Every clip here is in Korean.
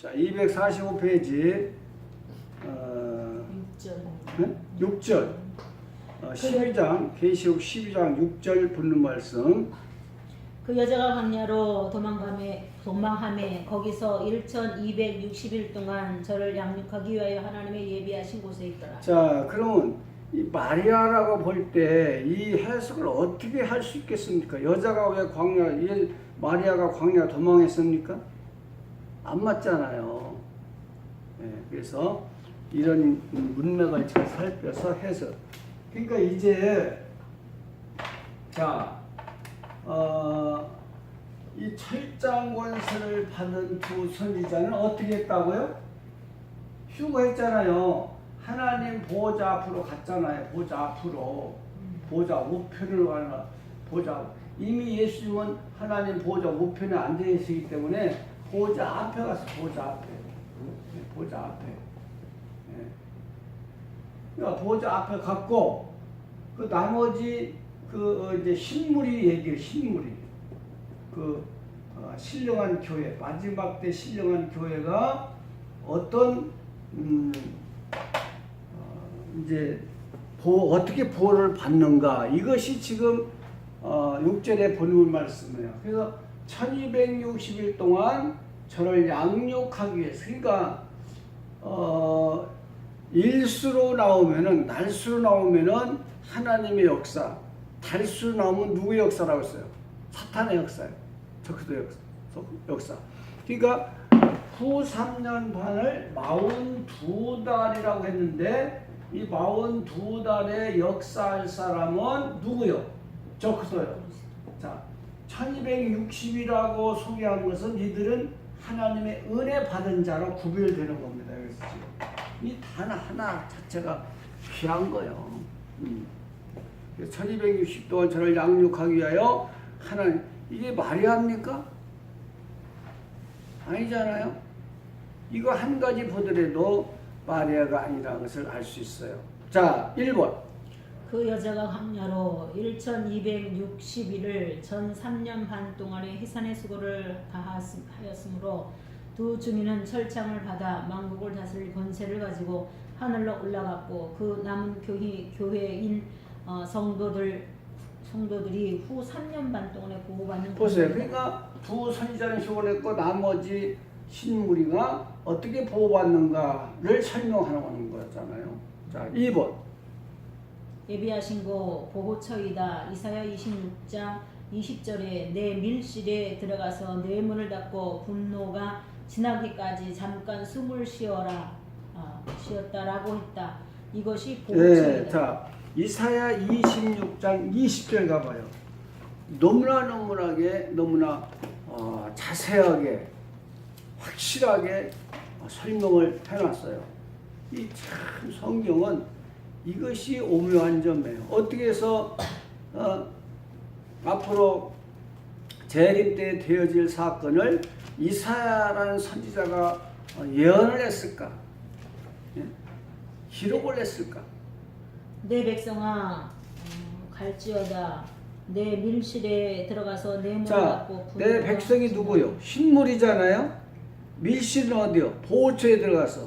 자, 245페이지 6절 12장 계시록 12장 6절 붙는 말씀. 그 여자가 광야로 도망함에 거기서 1260일 동안 저를 양육하기 위하여 하나님의 예비하신 곳에 있더라. 자, 그러면 이 마리아라고 볼 때 이 해석을 어떻게 할 수 있겠습니까? 여자가 왜 마리아가 광야 도망했습니까? 안 맞잖아요. 네, 그래서 이런 문맥을 잘 살펴서 해석. 그러니까 이제 자, 이 철장 권세를 받은 두 선지자는 어떻게 했다고요? 휴거했잖아요. 하나님 보좌 앞으로 갔잖아요. 보좌 앞으로. 보좌 우편으로 가는 보좌. 이미 예수님은 하나님 보좌 우편에 앉아 계시기 때문에 보좌 앞에 가서 보좌 앞에. 보좌 앞에. 그러니까 보좌 앞에 갔고 그 나머지 이제 신물이 얘기해요. 신물이 신령한 교회, 마지막 때 신령한 교회가 어떤 이제 어떻게 보호를 받는가, 이것이 지금 6절에 본문 말씀이에요. 그래서 1260일 동안 저를 양육하기 위해서, 그러니까 일수로 나오면은, 날수로 나오면은 하나님의 역사, 달수로 나오면 누구의 역사라고 했어요? 사탄의 역사예요. 적그리스도의 역사. 그러니까 후 3년 반을 42달이라고 했는데 이 42달에 역사할 사람은 누구요? 적그리스도요. 자, 1260이라고 소개한 것은 이들은 하나님의 은혜 받은 자로 구별되는 겁니다. 그래서 이 단 하나 자체가 귀한 거예요. 1260 동안 저를 양육하기 위하여 하나님, 이게 말이 합니까? 아니잖아요. 이거 한 가지 보더라도 마리아가 아니라는 것을 알 수 있어요. 자, 1번. 그 여자가 광야로 1260일을 전 3년 반 동안의 해산의 수고를 다하였으므로 두 주민은 철창을 받아 만국을 다스릴 권세를 가지고 하늘로 올라갔고 그 남은 교회인 성도들이 후 3년 반 동안에 보호받는. 보세요. 그러니까 두 선지자는 휴거했고 나머지 신무리가 어떻게 보호받는가를 설명하는 거잖아요. 자, 2번. 예비하신 곳 보호처이다. 이사야 26장 20절에 내 밀실에 들어가서 내 문을 닫고 분노가 지나기까지 잠깐 숨을 쉬었다라고 했다. 이것이 보호처이다. 네, 자, 이사야 26장 20절 가봐요. 너무나 자세하게 확실하게 설명을 해놨어요. 이 참 성경은 이것이 오묘한 점이에요. 어떻게 해서 앞으로 재림 때 되어질 사건을 이사야라는 선지자가 예언을 했을까? 예? 기록을 했을까? 내 백성아 갈지어다. 내 밀실에 들어가서 내 문을 닫고. 내 백성이 누구요? 신물이잖아요. 밀실은 어디요? 보호처에 들어가서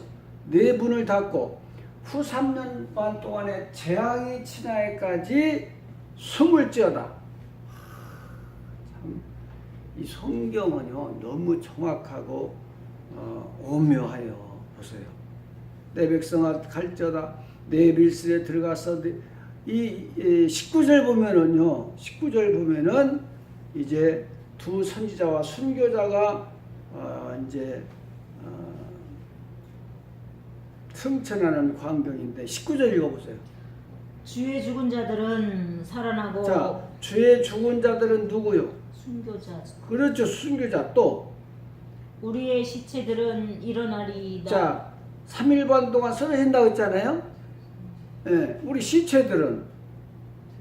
내 문을 닫고 후 3년 반 동안에 재앙이 지나기까지 숨을지어다. 참, 이 성경은요 너무 정확하고 오묘해요. 보세요. 내 백성아 갈지어다. 내 밀실에 들어가서 이 19절 보면은요, 19절 보면은 이제 두 선지자와 순교자가 이제 승천하는 광경인데 19절 읽어보세요. 주의 죽은 자들은 살아나고. 자, 주의 죽은 자들은 누구요? 순교자. 그렇죠, 순교자. 또 우리의 시체들은 일어나리이다. 자, 3일 반 동안 쓰러진다고 했잖아요. 예, 우리 시체들은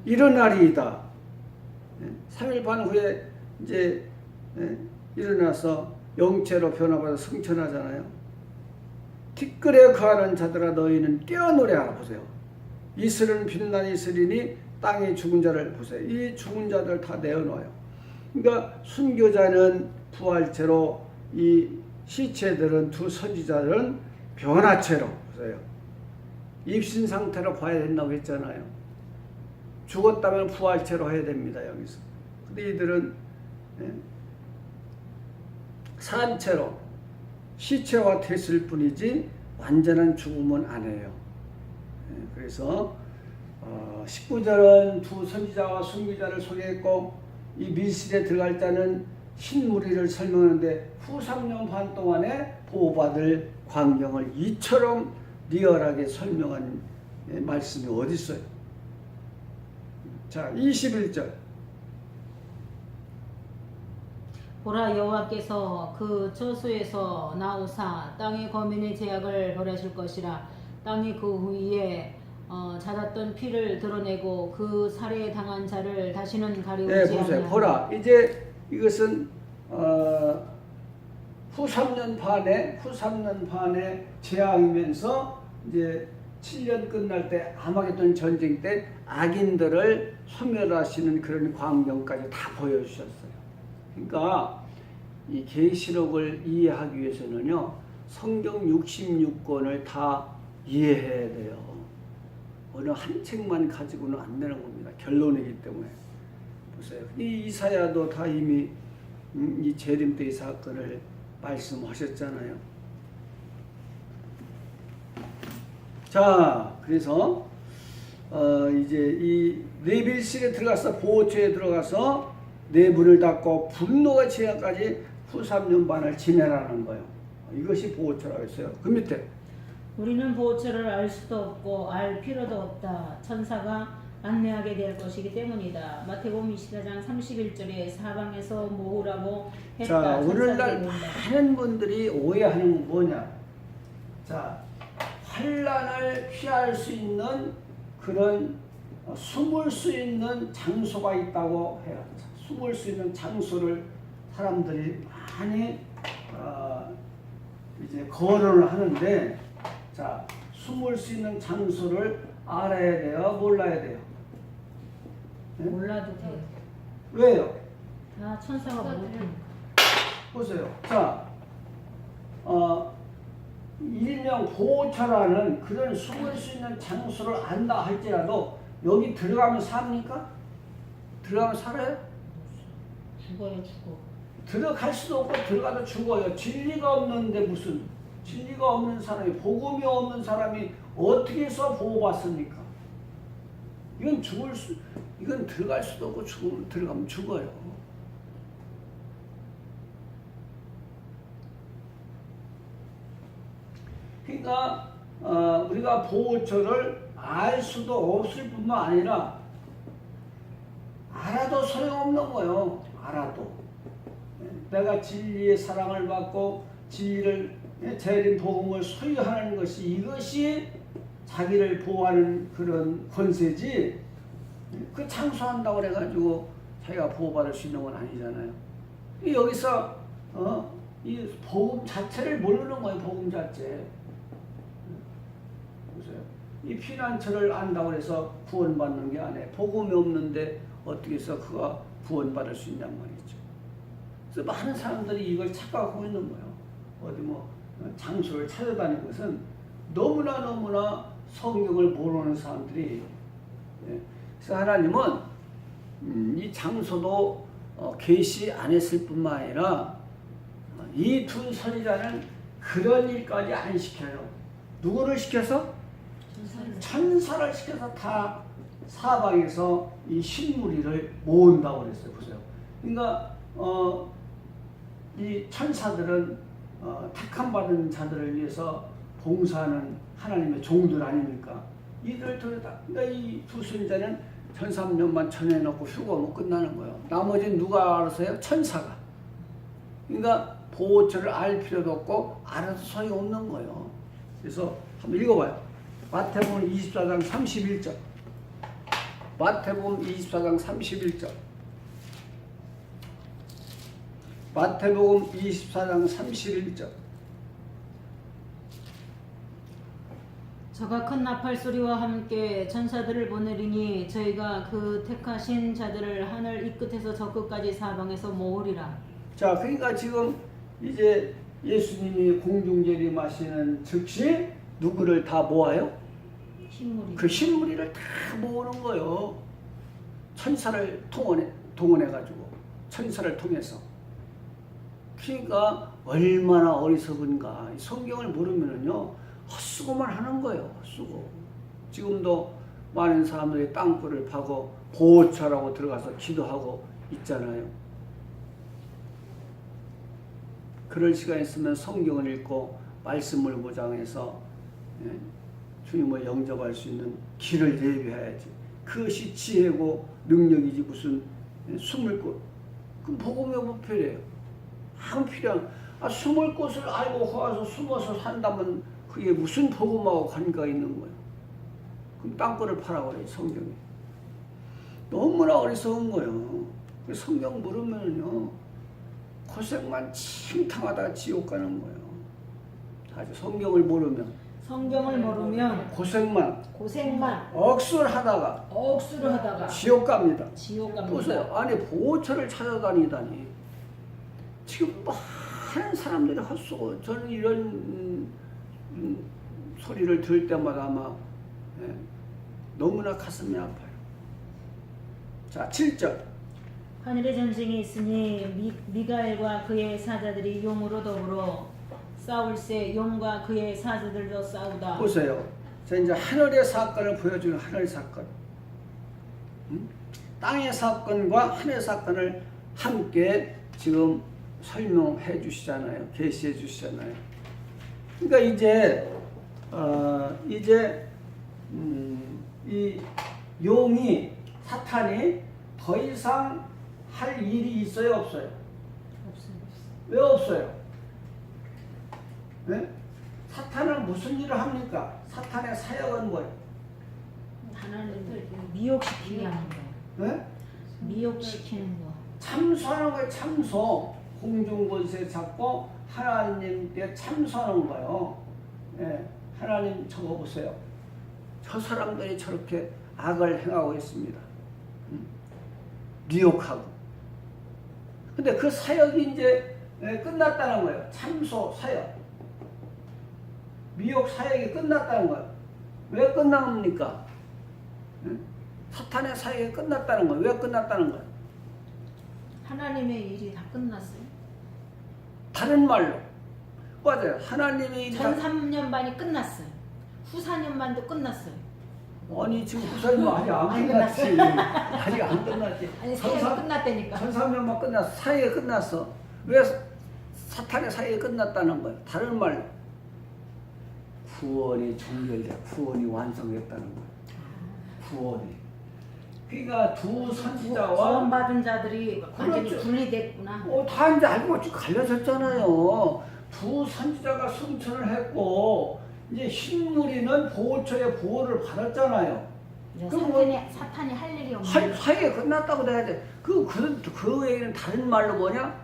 일어나리이다. 3일 반 후에 이제 일어나서 영체로 변화받아 승천하잖아요. 티끌에 거하는 자들아 너희는 뛰어 노래하라. 보세요. 이슬은 빛난 이슬이니 땅의 죽은 자를 보세요. 이 죽은 자들 다 내어놓아요. 그러니까 순교자는 부활체로 이 시체들은 두 선지자들은 변화체로 보세요. 입신 상태로 봐야 된다고 했잖아요. 죽었다면 부활체로 해야 됩니다. 여기서. 근데 이들은 산채로 시체화 됐을 뿐이지 완전한 죽음은 아니에요. 그래서 19절은 두 선지자와 순교자를 소개했고 이 밀실에 들어갈 자는 신무리를 설명하는데 후 3년 반 동안에 보호받을 광경을 이처럼 리얼하게 설명한 말씀이 어디 있어요? 자, 21절. 보라 여호와께서 그 저수에서 나오사 땅의 거민의 제약을 벌하실 것이라. 땅이 그 위에 잦았던 피를 드러내고 그 살해 당한 자를 다시는 가리우지 네, 보세요. 아니하리라. 보라. 이제 이것은 후 3년 반에 재앙이면서 이제 7년 끝날 때 아마겟돈 전쟁 때 악인들을 소멸하시는 그런 광경까지 다 보여주셨어요. 그러니까 이 계시록을 이해하기 위해서는요, 성경 66권을 다 이해해야 돼요. 어느 한 책만 가지고는 안 되는 겁니다. 결론이기 때문에. 보세요. 이 이사야도 다 이미 이 재림 때의 사건을 말씀하셨잖아요. 자, 그래서 이제 이 레빌실에 들어가서 보호처에 들어가서 내 문을 닫고 분노가 지나까지 후 3년 반을 지내라는 거예요. 이것이 보호처라고 했어요. 그 밑에 우리는 보호처를 알 수도 없고 알 필요도 없다. 천사가 안내하게 될 것이기 때문이다. 마태복음 24장 31절에 사방에서 모으라고 했다. 자, 오늘날 천사들이 많은 분들이 오해하는 건 뭐냐? 자, 환난을 피할 수 있는 그런 숨을 수 있는 장소가 있다고 해요. 숨을 수 있는 장소를 사람들이 많이 이제 거론을 하는데, 자, 숨을 수 있는 장소를 알아야 돼요, 몰라야 돼요? 네? 몰라도 돼요. 왜요? 다 천사가 모르니까. 보세요. 자, 일명 보호처라는 그런 숨을 수 있는 장소를 안다 할지라도 여기 들어가면 삽니까? 들어가면 살아요? 죽어요, 죽어. 들어갈 수도 없고 들어가도 죽어요. 진리가 없는데 무슨 진리가 없는 사람이, 복음이 없는 사람이 어떻게 해서 보호받습니까? 이건 들어갈 수도 없고 들어가면 죽어요. 그러니까 우리가 보호처를 알 수도 없을 뿐만 아니라 알아도 소용없는 거예요. 알아도. 내가 진리의 사랑을 받고 진리를 재림 복음을 소유하는 것이, 이것이 자기를 보호하는 그런 권세지, 그 창수한다고 그래가지고 자기가 보호받을 수 있는 건 아니잖아요. 여기서 이 복음 자체를 모르는 거예요. 복음 자체. 보세요. 이 피난처를 안다고 해서 구원받는 게 아니에요. 복음이 없는데 어떻게 해서 그가 구원받을 수 있냔 말이죠. 그래서 많은 사람들이 이걸 착각하고 있는 거예요. 어디 장소를 찾아다니는 것은 너무나 성경을 모르는 사람들이. 그래서 하나님은 이 장소도 계시 안 했을 뿐만 아니라 이 두 선지자는 그런 일까지 안 시켜요. 누구를 시켜서? 천사를 시켜서 다 사방에서 이 신무리를 모은다고 그랬어요. 보세요. 그러니까 이 천사들은 택함받은 자들을 위해서 봉사하는 하나님의 종들 아닙니까? 이들을 통해서, 그러니까 이 두 선지자는 1300년만 전해놓고 휴거하면 끝나는 거예요. 나머지는 누가 알아서요? 천사가. 그러니까 보호처를 알 필요도 없고 알아도 소용없는 거예요. 그래서 한번 읽어봐요. 마태복음 24장 31절. 마태복음 24장 31절. 마태복음 24장 31절. 저가 큰 나팔 소리와 함께 천사들을 보내리니 저희가 그 택하신 자들을 하늘 이 끝에서 저 끝까지 사방에서 모으리라. 자, 그러니까 지금 이제 예수님이 공중재림하시는 즉시 누구를 다 모아요? 식물이. 그 흰무리를 다 모으는 거예요. 천사를 동원해가지고 천사를 통해서. 그러니까 얼마나 어리석은가. 성경을 모르면은요 헛수고만 하는 거예요. 헛수고. 지금도 많은 사람들이 땅굴을 파고 보호처라고 들어가서 기도하고 있잖아요. 그럴 시간 있으면 성경을 읽고 말씀을 묵상해서 주님을 영접할 수 있는 길을 예비해야지. 그것이 지혜고 능력이지 무슨 숨을 곳. 그 복음의 목표래요. 안 필요한. 숨을 곳을 알고 가서 숨어서 산다면 그게 무슨 복음하고 관계가 있는 거예요. 그럼 땅굴을 파라고 그래요. 성경이. 너무나 어리석은 거예요. 성경 모르면요 고생만 침탕하다가 지옥 가는 거예요. 아주 성경을 모르면 고생만 억수를 하다가 지옥 갑니다. 보세요. 아니 보호처를 찾아다니다니. 지금 많은 사람들이 헛수고. 저는 이런 소리를 들을 때마다 아마 너무나 가슴이 아파요. 자, 7절. 하늘의 전쟁이 있으니 미가엘과 그의 사자들이 용으로 더불어 싸울세 용과 그의 사자들도 싸우다. 보세요. 자, 이제 하늘의 사건을 보여주는 하늘의 사건. 땅의 사건과 하늘의 사건을 함께 지금 설명해 주시잖아요. 계시해 주시잖아요. 그러니까 이제 이 용이 사탄이 더 이상 할 일이 있어요, 없어요? 없어요. 왜 없어요? 네? 사탄은 무슨 일을 합니까? 사탄의 사역은 뭐예요? 하나님을 미혹시키게 하는 거예요. 네? 미혹시키는 거. 참소하는 거예요. 참소. 공중권세 잡고 하나님께 참소하는 거예요. 네. 하나님 적어보세요. 저 사람들이 저렇게 악을 행하고 있습니다. 미혹하고. 근데 그 사역이 이제 끝났다는 거예요. 참소 사역. 미혹 사역이 끝났다는 거예요. 왜 끝납니까? 사탄의 사역이 끝났다는 거예요. 왜 끝났다는 거예요? 하나님의 일이 다 끝났어요. 다른 말로. 맞아요. 하나님의 일이 전 3년 반이 끝났어요. 후 4년 반도 끝났어요. 아니 지금 후사님 아직 안 끝났지. 아직 안 끝났지. 아니 사역이 끝났다니까. 전사면만 끝났어. 사역이 끝났어. 왜 사탄의 사역이 끝났다는 거예요? 다른 말로 구원이 종결돼. 구원이 완성됐다는 거예요. 구원이. 그러니까 두 선지자와 구원받은 자들이 완전히 그렇죠. 분리됐구나. 다 이제 알고 갈려졌잖아요. 두 선지자가 승천을 했고 이제 흰무리는 보호처의 보호를 받았잖아요. 사탄이 할 일이 없는. 사역이 끝났다고 해야 돼. 그 얘기는 다른 말로 뭐냐?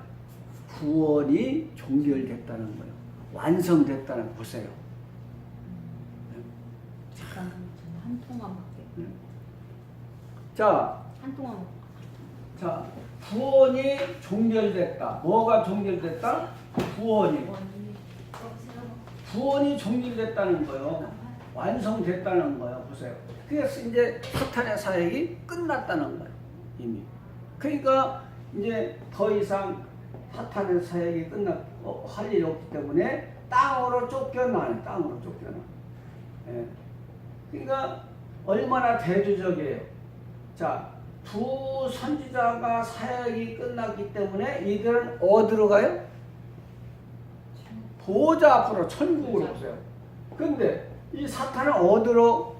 구원이 종결됐다는 거예요. 완성됐다는 거 보세요. 잠깐 한 통만 먹게. 자, 한 통만 먹. 자, 구원이 종결됐다. 뭐가 종결됐다? 구원이 종결됐다는 거예요. 완성됐다는 거예요. 보세요. 그래서 이제 사탄의 사역이 끝났다는 거예요. 이미. 그러니까 이제 더 이상 사탄의 사역이 할 일이 없기 때문에 땅으로 쫓겨나요. 땅으로 쫓겨나. 예. 그러니까 얼마나 대조적이에요. 자, 두 선지자가 사역이 끝났기 때문에 이들은 어디로 가요? 보호자 앞으로 천국으로 오세요. 근데 이 사탄은 어디로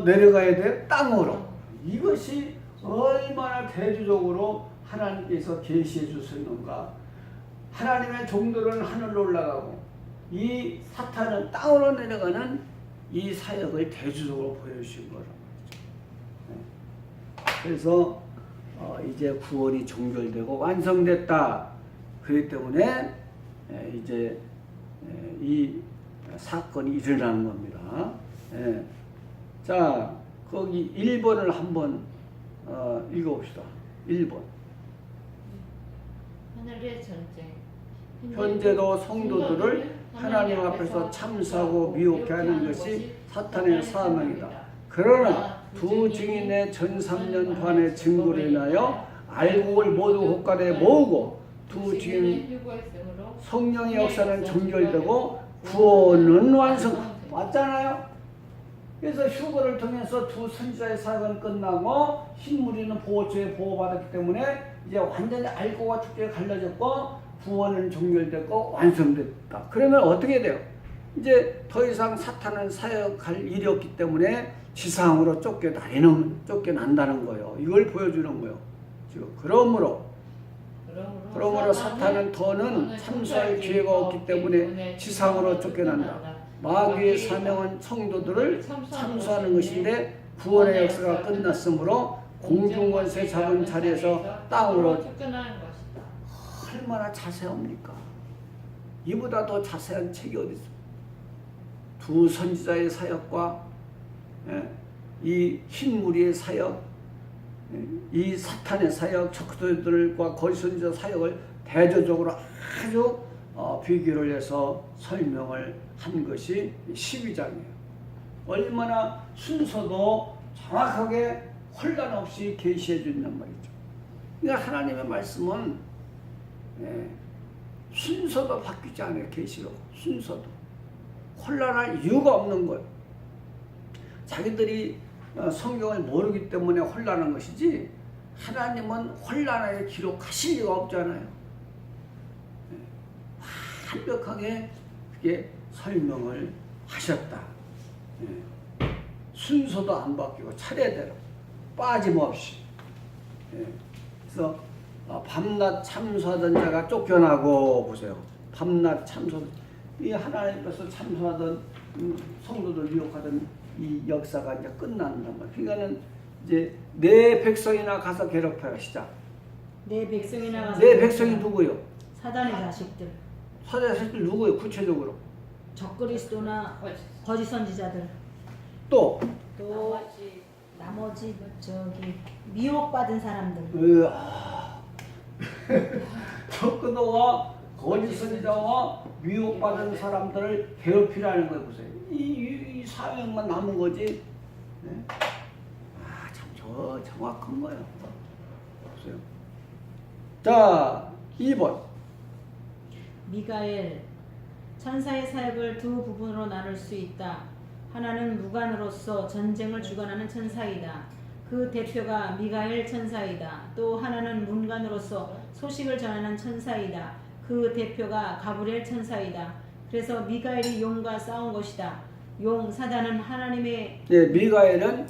내려가야 돼요? 땅으로. 이것이 얼마나 대조적으로 하나님께서 계시해 주셨는가. 하나님의 종들은 하늘로 올라가고 이 사탄은 땅으로 내려가는 이 사역을 대조적으로 보여주신 거라고. 그래서 이제 구원이 종결되고 완성됐다. 그렇기 때문에 이제 이 사건이 일어나는 겁니다. 자, 거기 1번을 한번 읽어봅시다. 1번. 하늘의 전쟁. 현재도 성도들을 하나님 앞에서 참사하고 미혹해 하는 것이 사탄의 사명이다. 그러나 두 증인의 전 3년 반의 증거로 인하여 알곡을 모두 곳간에 모으고 두 증인 성령의 역사는 종결되고 구원은 완성. 맞잖아요. 그래서 휴거를 통해서 두 선지자의 사역은 끝나고 흰무리는 보호처에 보호받았기 때문에 이제 완전히 알곡과 축제에 갈라졌고 구원은 종결됐고 완성됐다. 그러면 어떻게 돼요? 이제 더 이상 사탄은 사역할 일이 없기 때문에 지상으로 쫓겨난다는 거예요. 이걸 보여주는 거예요. 지금 그러므로 사탄은 더는 참수할 기회가 없기 때문에 지상으로 쫓겨난다. 마귀의 사명은 성도들을 참수하는 것인데 구원의 역사가 끝났으므로 공중권세 잡은 자리에서 땅으로 쫓겨나는 것이다. 얼마나 자세합니까? 이보다 더 자세한 책이 어디 있습니까? 두 선지자의 사역과 이 흰무리의 사역, 이 사탄의 사역, 적그리스도들과 거짓 선지자 사역을 대조적으로 아주 비교를 해서 설명을 한 것이 12장이에요. 얼마나 순서도 정확하게 혼란 없이 계시해 준단 말이죠. 그러니까 하나님의 말씀은 순서도 바뀌지 않아요. 계시록 순서도 혼란할 이유가 없는 거예요. 자기들이 성경을 모르기 때문에 혼란한 것이지 하나님은 혼란하게 기록하실 리가 없잖아요. 완벽하게 그게 설명을 하셨다. 순서도 안 바뀌고 차례대로 빠짐없이. 그래서 밤낮 참수하던 자가 쫓겨나고, 보세요. 밤낮 참수, 이 하나님께서 참수하던 성도들 미혹하던 이 역사가 이제 끝난단 말이에요. 그러니까는 이제 내 백성이나 가서 괴롭혀라 시작. 내 백성이나 가서 내 백성이 누구요? 사단의 자식들, 사단의 자식들 누구요? 구체적으로 적그리스도나 거짓 선지자들, 또 나머지 저기 미혹받은 사람들. 적그리스도와 거짓 선지자와 미혹받은 사람들을 괴롭히라는 걸 보세요. 이 사명만 남은 거지. 네? 참 정확한 거예요. 보세요. 자, 2번. 미가엘, 천사의 사역을 두 부분으로 나눌 수 있다. 하나는 무관으로서 전쟁을 주관하는 천사이다. 그 대표가 미가엘 천사이다. 또 하나는 문관으로서 소식을 전하는 천사이다. 그 대표가 가브리엘 천사이다. 그래서 미가엘이 용과 싸운 것이다. 용 사단은 하나님의 미가엘은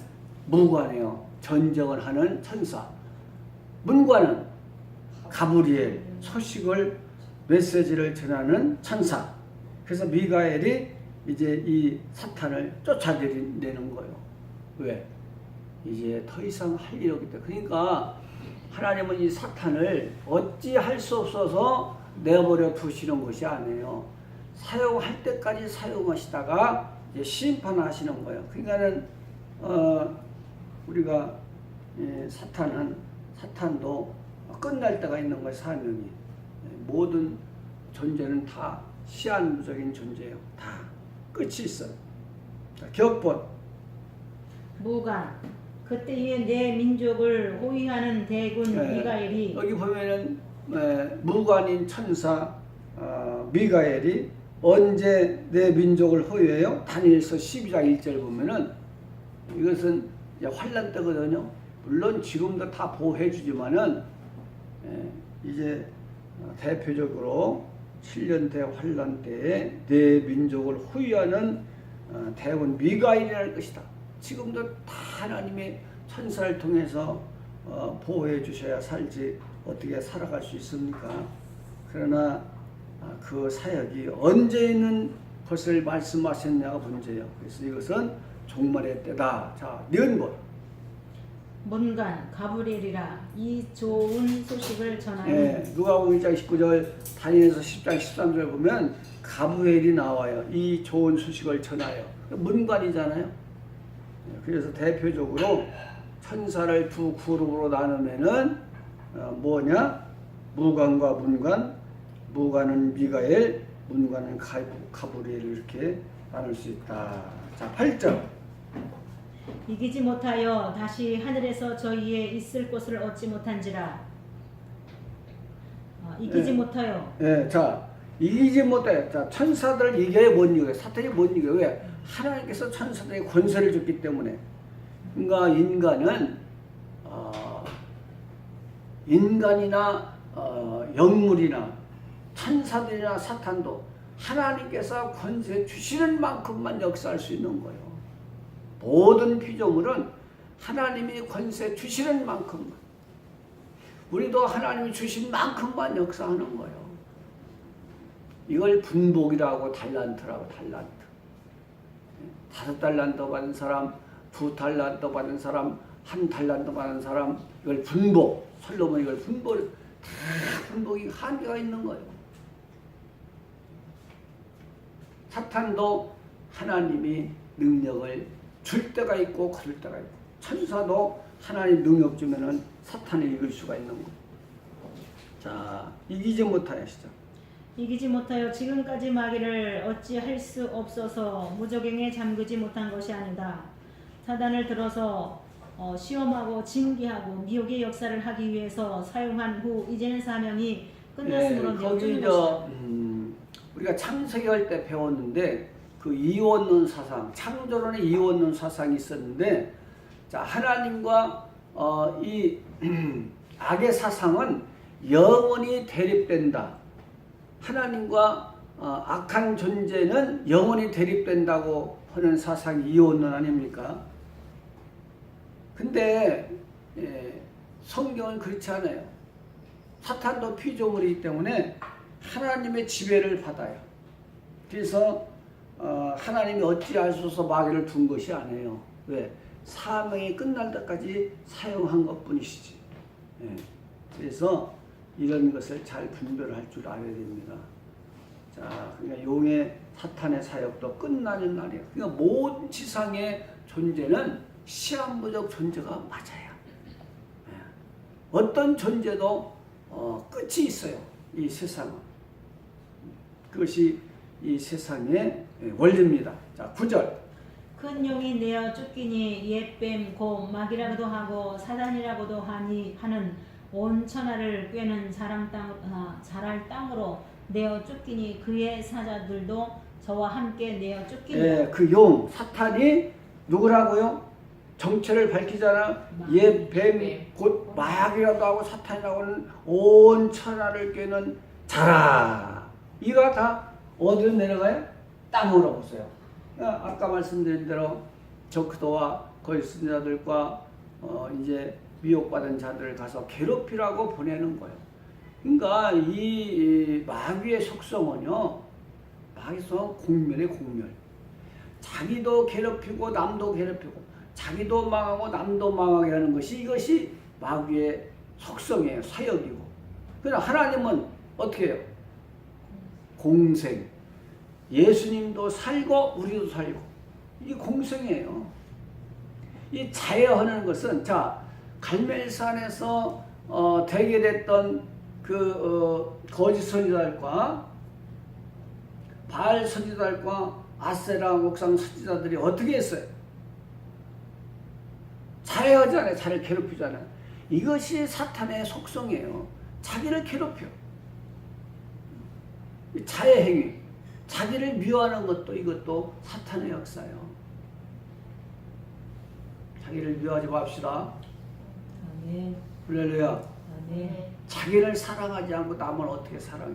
무관이에요. 전쟁을 하는 천사. 문관은 가브리엘, 소식을 메시지를 전하는 천사. 그래서 미가엘이 이제 이 사탄을 쫓아내는 거예요. 왜? 이제 더 이상 할 일이 없기 때문에. 그러니까 하나님은 이 사탄을 어찌할 수 없어서 내버려 두시는 것이 아니에요. 사용할 때까지 사용하시다가 이제 심판하시는 거예요. 그러니까는 우리가 사탄도 끝날 때가 있는 거예요. 사명이. 모든 존재는 다 시한부적인 존재예요. 다 끝이 있어요. 자, 격본. 무관. 그때에 내 민족을 호위하는 대군 미가엘이, 여기 보면은 무관인 천사 미가엘이 언제 내 민족을 호위해요? 다니엘서 12장 1절 보면은 이것은 이제 환란 때거든요. 물론 지금도 다 보호해 주지만은 이제 대표적으로 7년대 환란 때에 내 민족을 호위하는 대군 미가엘이랄 것이다. 지금도 다 하나님의 천사를 통해서 보호해 주셔야 살지 어떻게 살아갈 수 있습니까? 그러나 그 사역이 언제 있는 것을 말씀하셨냐가 문제예요. 그래서 이것은 종말의 때다. 자, 니은본. 문관 가브리엘이라 이 좋은 소식을 전하는. 누가복음 1장 19절, 다니엘서 10장 13절 보면 가브리엘이 나와요. 이 좋은 소식을 전하여. 문관이잖아요. 그래서 대표적으로 천사를 두 그룹으로 나누면은 뭐냐? 무관과 문관. 무가는 미가엘, 문가는 가브리엘을 이렇게 나눌 수 있다. 자, 8절. 이기지 못하여 다시 하늘에서 저희의 있을 곳을 얻지 못한지라. 이기지 못하여. 예, 자, 이기지 못해. 자, 천사들을 이겨야 못 이겨요. 사탄이 못 이겨요. 왜? 하나님께서 천사들에게 권세를 줬기 때문에. 그러니까 인간이나 영물이나 천사들이나 사탄도 하나님께서 권세 주시는 만큼만 역사할 수 있는 거예요. 모든 피조물은 하나님이 권세 주시는 만큼만, 우리도 하나님이 주신 만큼만 역사하는 거예요. 이걸 분복이라고, 달란트라고. 달란트. 5달란트 받은 사람, 2달란트 받은 사람, 1달란트 받은 사람, 이걸 분복. 솔로몬이 이걸 분복이 한계가 있는 거예요. 사탄도 하나님이 능력을 줄 때가 있고 거둘 때가 있고, 천사도 하나님 능력 주면은 사탄을 이길 수가 있는 거예요. 자, 이기지 못하여 시작. 이기지 못하여 지금까지 마귀를 어찌할 수 없어서 무저갱에 잠그지 못한 것이 아니다. 사단을 들어서 시험하고 징계하고 미혹의 역사를 하기 위해서 사용한 후 이제는 사명이 끝났으므로 거기 우리가 창세기 할 때 배웠는데 그 이원론 사상, 창조론의 이원론 사상이 있었는데, 자, 하나님과 이 악의 사상은 영원히 대립된다. 하나님과 악한 존재는 영원히 대립된다고 하는 사상이 이원론 아닙니까? 근데 성경은 그렇지 않아요. 사탄도 피조물이기 때문에 하나님의 지배를 받아요. 그래서 하나님이 어찌할 수 없어 마귀를 둔 것이 아니에요. 왜? 사명이 끝날 때까지 사용한 것뿐이시지. 그래서 이런 것을 잘 분별할 줄 알아야 됩니다. 자, 그러니까 용의 사탄의 사역도 끝나는 날이에요. 그러니까 모든 지상의 존재는 시한부적 존재가 맞아요. 어떤 존재도 끝이 있어요. 이 세상은. 그것이 이 세상의 원리입니다. 자, 9절. 큰 용이 내어 쫓기니 옛뱀 곧 마귀라고도 하고 사단이라고도 하는 온 천하를 꿰는 자랄 땅으로 내어 쫓기니 그의 사자들도 저와 함께 내어 쫓기니. 그 용 사탄이 누구라고요? 정체를 밝히잖아. 옛뱀 곧 마귀라고 하고 사탄이라고 하는 온 천하를 꿰는 자라. 이가 다 어디로 내려가요? 땅으로 보세요. 아까 말씀드린 대로 적그도와 거의 순자들과 이제 미혹받은 자들을 가서 괴롭히라고 보내는 거예요. 그러니까 이 마귀의 속성은요, 마귀의 속성은 공멸의 공멸. 자기도 괴롭히고 남도 괴롭히고, 자기도 망하고 남도 망하게 하는 것이, 이것이 마귀의 속성이에요. 사역이고. 그러나 하나님은 어떻게 해요? 공생. 예수님도 살고 우리도 살고, 이게 공생이에요. 이 자해하는 것은, 자, 갈멜산에서 대결했던 거짓 선지자들과 바알 선지자들과 아세라 목상 선지자들이 어떻게 했어요? 자해하잖아요. 자를 괴롭히잖아요. 이것이 사탄의 속성이에요. 자기를 괴롭혀. 자해 행위, 자기를 미워하는 것도, 이것도 사탄의 역사예요. 자기를 미워하지 맙시다. 아멘. 할렐루야. 아멘. 자기를 사랑하지 않고 남을 어떻게 사랑해?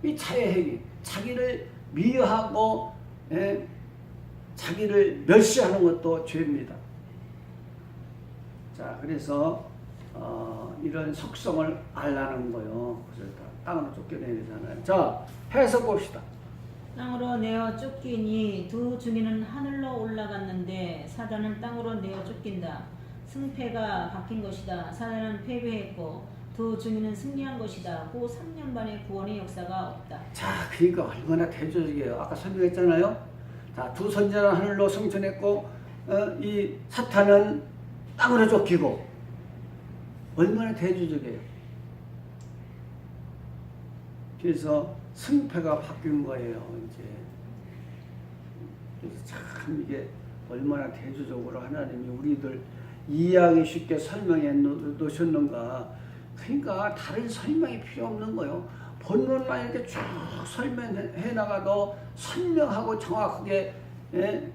이 자해 행위, 자기를 미워하고 자기를 멸시하는 것도 죄입니다. 자, 그래서 이런 속성을 알라는 거요. 그래서 땅으로 쫓겨내야 되잖아요. 자, 해석 봅시다. 땅으로 내어 쫓기니 두 중인은 하늘로 올라갔는데 사단은 땅으로 내어 쫓긴다. 승패가 바뀐 것이다. 사단은 패배했고 두 중인은 승리한 것이다. 후 3년 반의 구원의 역사가 없다. 자, 그러니까 얼마나 대조적이에요. 아까 설명했잖아요. 자, 두 선지자는 하늘로 승천했고 이 사탄은 땅으로 쫓기고, 얼마나 대조적이에요. 그래서 승패가 바뀐 거예요. 이제 그래서 참 이게 얼마나 대조적으로 하나님이 우리들 이해하기 쉽게 설명해 놓으셨는가. 그러니까 다른 설명이 필요 없는 거예요. 본문만 이렇게 쭉 설명해 나가도 선명하고 정확하게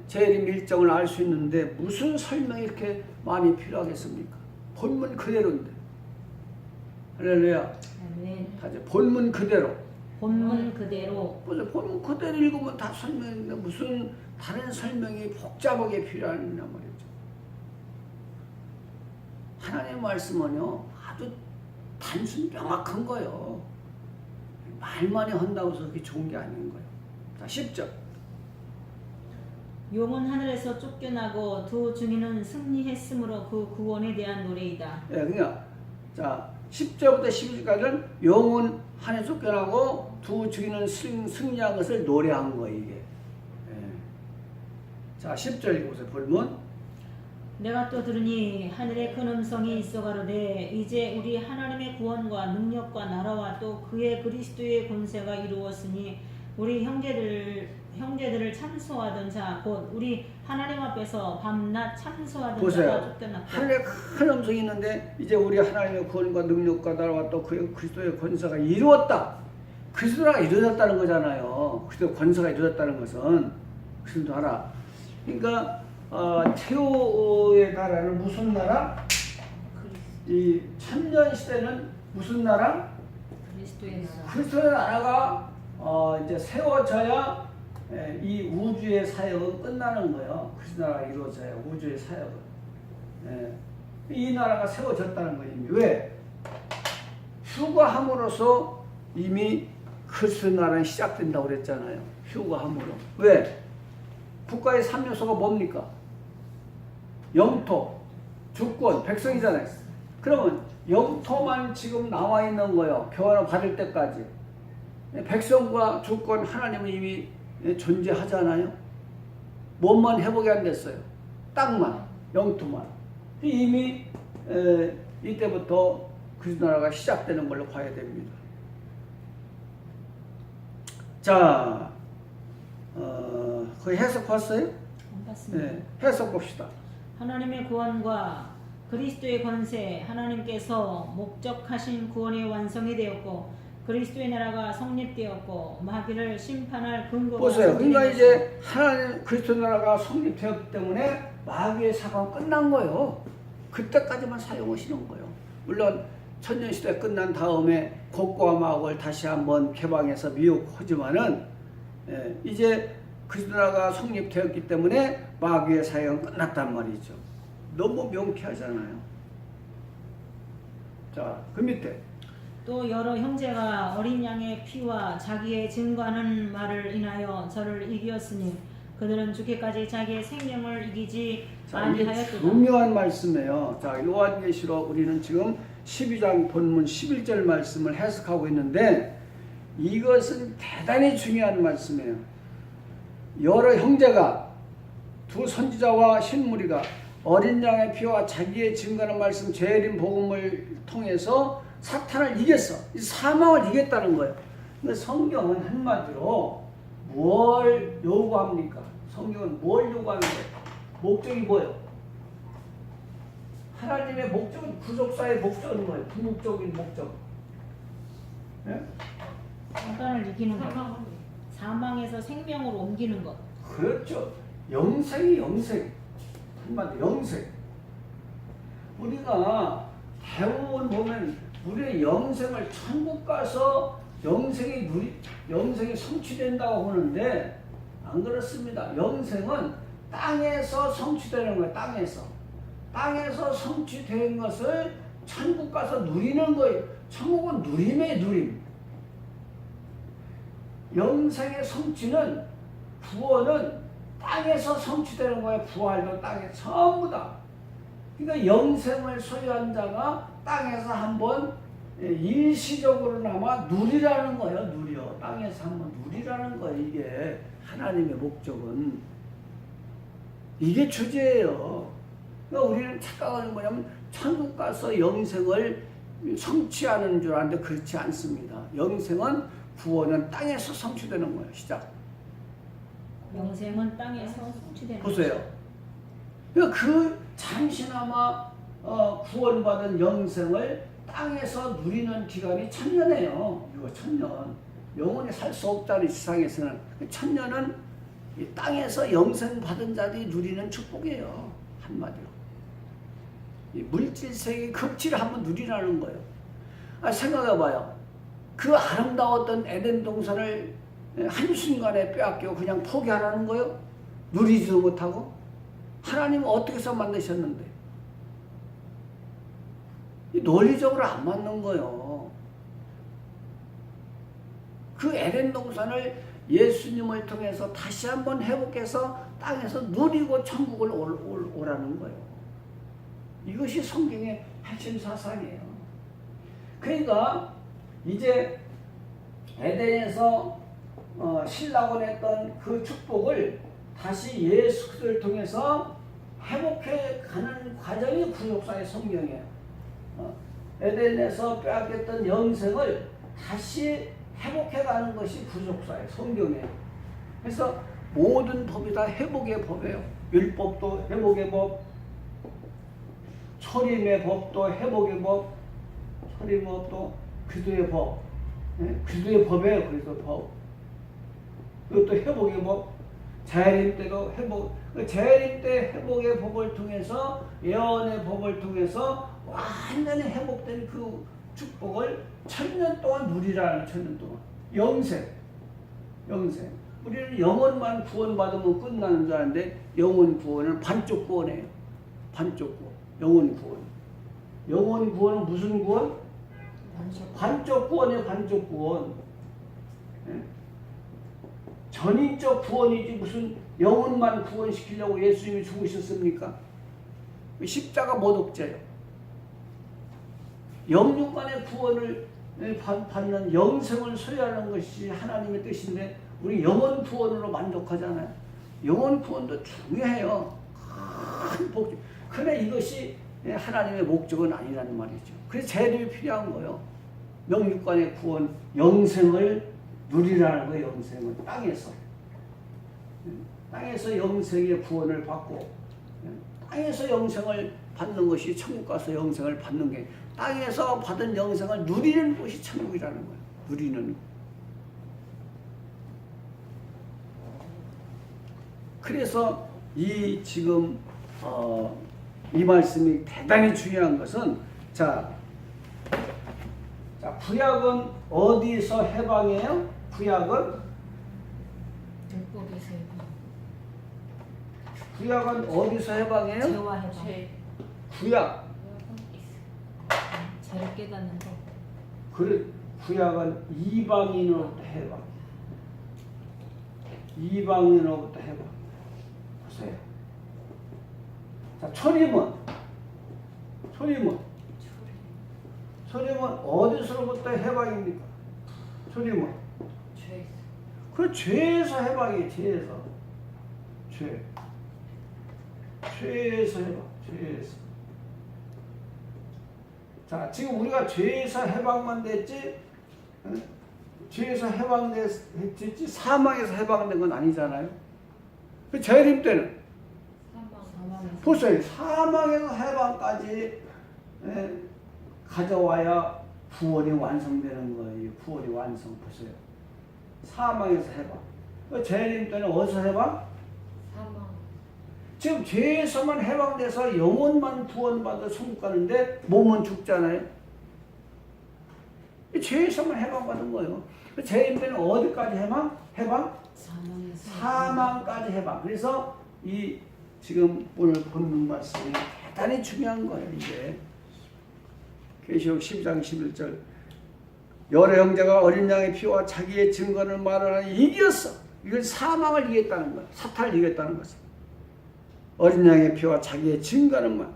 재림 일정을 알 수 있는데 무슨 설명이 이렇게 많이 필요하겠습니까? 본문 그대로인데. 할렐루야. 아멘. 다시 본문 그대로. 본문 그대로. 본문 그대로 읽으면 다 설명인데 무슨 다른 설명이 복잡하게 필요하냐 말이죠. 하나님의 말씀은요 아주 단순 명확한 거예요. 말만이 한다고 해서 그게 좋은 게 아닌 거예요. 자, 10절. 용은 하늘에서 쫓겨나고 두 증인은 승리했으므로 그 구원에 대한 노래이다. 예, 그러니까 자 10절부터 12절까지는 용은 하늘에 쫓겨나고 두 증인은 승리한 것을 노래한 거예요. 이게. 예. 자 10절 읽어보세요. 본문. 내가 또 들으니 하늘에 큰 음성이 있어 가로되 이제 우리 하나님의 구원과 능력과 나라와 또 그의 그리스도의 권세가 이루었으니 우리 형제들을 참소하던 자 곧 우리 하나님 앞에서 밤낮 참소하던 보세요. 자가 쫓겨났고. 하늘에 큰 음성이 있는데 이제 우리 하나님의 구원과 능력과 나라와 또 그의 그리스도의 권세가 이루었다. 그리스도가 이루어졌다는 거잖아요. 그리스도 권세가 이루어졌다는 것은 그리스도 나라. 그러니까 태호의 나라는 무슨 나라? 이 천년 시대는 무슨 나라? 그리스도의 나라. 그리스도의 나라가 이제 세워져야 이 우주의 사역은 끝나는 거예요. 그리스도 나라가 이루어져야 우주의 사역은. 이 나라가 세워졌다는 거예요. 왜? 휴거함으로써 이미 그리스도 나라는 시작된다고 그랬잖아요. 휴거함으로. 왜? 국가의 3요소가 뭡니까? 영토, 주권, 백성이잖아요. 그러면 영토만 지금 나와 있는 거예요. 교환을 받을 때까지. 백성과 주권 하나님은 이미 존재하잖아요. 몸만 회복이 안 됐어요. 땅만, 영토만. 이미 이때부터 그리스도 나라가 시작되는 걸로 봐야 됩니다. 자, 그 해석 봤어요? 안 봤습니다. 네, 해석 봅시다. 하나님의 구원과 그리스도의 권세, 하나님께서 목적하신 구원의 완성이 되었고 그리스도의 나라가 성립되었고 마귀를 심판할 근거가 보세요. 그러니까 이제 하나님 그리스도 나라가 성립되었기 때문에 마귀의 사과는 끝난 거예요. 그때까지만 사용하시는 거예요. 물론 천년시대 끝난 다음에 곡과 마곡을 다시 한번 개방해서 미혹하지만은 이제 그리스도 나라가 성립되었기 때문에 마귀의 사역은 끝났단 말이죠. 너무 명쾌하잖아요. 자, 그 밑에 또 여러 형제가 어린 양의 피와 자기의 증거하는 말을 인하여 저를 이기었으니 그들은 죽기까지 자기의 생명을 이기지 자, 이게 아니하였도다. 중요한 말씀이에요. 자, 요한계시록 우리는 지금 12장 본문 11절 말씀을 해석하고 있는데 이것은 대단히 중요한 말씀이에요. 여러 형제가 두 선지자와 신무리가 어린 양의 피와 자기의 증거하는 말씀 재림 복음을 통해서 사탄을 이겼어. 사망을 이겼다는 거예요. 근데 성경은 한마디로 뭘 요구합니까? 성경은 뭘 요구하는 거예요? 목적이 뭐예요? 하나님의 목적은 구속사의 목적은 뭐예요? 궁극적인 목적. 네? 사탄을 이기는 것. 사망에서 생명으로 옮기는 것. 그렇죠. 영생이 영생. 한마디 영생. 우리가 대부분 보면 우리의 영생을 천국 가서 영생이 성취된다고 보는데 안 그렇습니다. 영생은 땅에서 성취되는 거예요. 땅에서 성취된 것을 천국 가서 누리는 거예요. 천국은 누림의 누림. 영생의 성취는 구원은 땅에서 성취되는 거예요. 부활도 땅에 전부 다. 그러니까 영생을 소유한 자가 땅에서 한번 일시적으로나마 누리라는 거예요. 누려. 땅에서 한번 누리라는 거예요. 이게 하나님의 목적은. 이게 주제예요. 그러니까 우리는 착각하는 뭐냐면 천국 가서 영생을 성취하는 줄 아는데 그렇지 않습니다. 영생은 구원은 땅에서 성취되는 거예요. 시작. 영생은 땅에서 성취되는 보세요. 그 잠시나마 구원받은 영생을 땅에서 누리는 기간이 1000년이에요. 이거 1000년. 영원히 살 수 없다는 세상에서는 1000년은 이 땅에서 영생 받은 자들이 누리는 축복이에요. 한마디로. 이 물질 세계 극치를 한번 누리라는 거예요. 생각해봐요. 그 아름다웠던 에덴 동산을 한순간에 빼앗겨 그냥 포기하라는 거예요? 누리지도 못하고? 하나님은 어떻게 해서 만드셨는데? 논리적으로 안 맞는 거예요. 그 에덴 동산을 예수님을 통해서 다시 한번 회복해서 땅에서 누리고 천국을 오라는 거예요. 이것이 성경의 핵심 사상이에요. 그러니까 이제 에덴에서 신라고 했던 그 축복을 다시 예수 그리스도를 통해서 회복해 가는 과정이 구속사의 성경이에요. 에덴에서 빼앗겼던 영생을 다시 회복해 가는 것이 구속사의 성경이에요. 그래서 모든 법이 다 회복의 법이에요. 율법도 회복의 법, 초림의 법도 회복의 법, 초림의 법도 그리스도의 법, 그리스도의 법이에요. 그리스도 법. 이것도 회복의 법. 재림 때도 회복, 재림 때 회복의 법을 통해서 예언의 법을 통해서 완전히 회복된 그 축복을 1000년 동안 누리라는 1000년 동안 영생. 우리는 영혼만 구원받으면 끝나는 줄 아는데 영혼 구원은 반쪽 구원이에요. 반쪽 구원. 영혼 구원. 영혼 구원은 무슨 구원? 반쪽 구원이에요. 반쪽 구원. 전인적 구원이지 무슨 영혼만 구원시키려고 예수님이 죽으셨습니까? 십자가 모독죄예요. 영육간의 구원을 받는 영생을 소유하는 것이 하나님의 뜻인데 우리 영혼 구원으로 만족하잖아요. 영혼 구원도 중요해요. 큰 복지. 그런데 이것이 하나님의 목적은 아니라는 말이죠. 그래서 재림이 필요한 거예요. 영육간의 구원, 영생을 누리라는 거예요. 영생은 땅에서 영생의 구원을 받고 땅에서 영생을 받는 것이 천국 가서 영생을 받는 게 땅에서 받은 영생을 누리는 것이 천국이라는 거예요. 누리는. 그래서 이 지금 이 말씀이 대단히 중요한 것은 자 구약은 어디서 해방해요? 구약은 율법에서 해방. 구약은 어디서 해방해요? 죄와 해방. 구약. 죄를 깨닫는 거. 그래, 구약은 이방인으로부터 해방. 이방인으로부터 해방. 보세요. 자, 초림은 어디서부터 해방입니까? 초림은 그 죄에서 해방이에요. 죄에서 해방. 죄에서. 자, 지금 우리가 죄에서 해방만 됐지, 죄에서 해방됐지 사망에서 해방된 건 아니잖아요. 그 재림 때는 보세요. 사망에서 해방까지 가져와야 구원이 완성되는 거예요. 구원이 완성. 보세요. 사망에서 해방. 재림 때는 어디서 해방? 사망. 지금 죄에서만 해방돼서 영혼만 구원받아 천국 가는데 몸은 죽잖아요. 죄에서만 해방받은 거예요. 재림 때는 어디까지 해방? 사망까지 해방. 그래서 이 지금 오늘 본문 말씀이 대단히 중요한 거예요. 이게 계시록 12장 11절 여러 형제가 어린 양의 피와 자기의 증거를 말하니 이겼어. 이건 사망을 이겼다는 거예요. 사탄을 이겼다는 것은. 어린 양의 피와 자기의 증거는 말.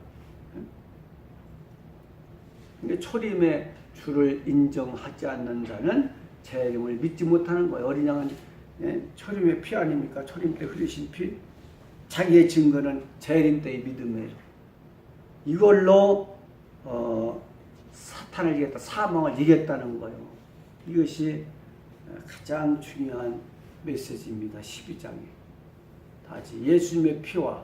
근데 초림의 주를 인정하지 않는 자는 재림을 믿지 못하는 거예요. 어린 양은 초림의 피 아닙니까? 초림 때 흐르신 피. 자기의 증거는 재림 때의 믿음이에요. 이걸로 사탄을 이겼다, 사망을 이겼다는 거예요. 이것이 가장 중요한 메시지입니다. 12장에 다지 예수님의 피와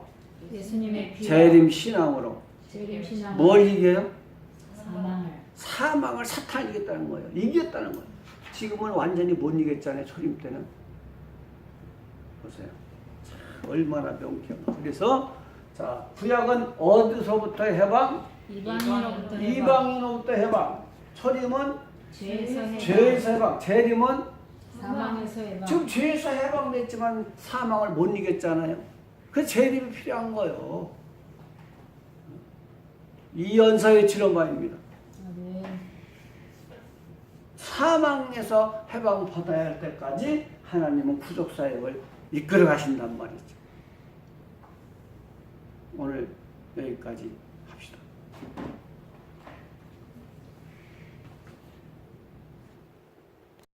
예수님의 피와 재림 신앙으로 재림 신앙으로 뭘 이겨요? 사망을 사탄을 이겼다는 거예요. 이겼다는 거예요. 지금은 완전히 못 이겼잖아요. 초림 때는. 보세요. 참, 얼마나 명쾌한가. 그래서 자 구약은 어디서부터 해방? 이방인으로부터 해방, 이방인으로부터 해방. 초림은 죄에서 해방, 죄에서 해방. 재림은 사망에서 해방. 지금 죄에서 해방됐지만 사망을 못 이겼잖아요. 그 재림이 필요한 거예요. 이 연사의 치료반입니다. 네. 사망에서 해방을 받아야 할 때까지 하나님은 구속사역을 이끌어 가신단 말이죠. 오늘 여기까지 합시다.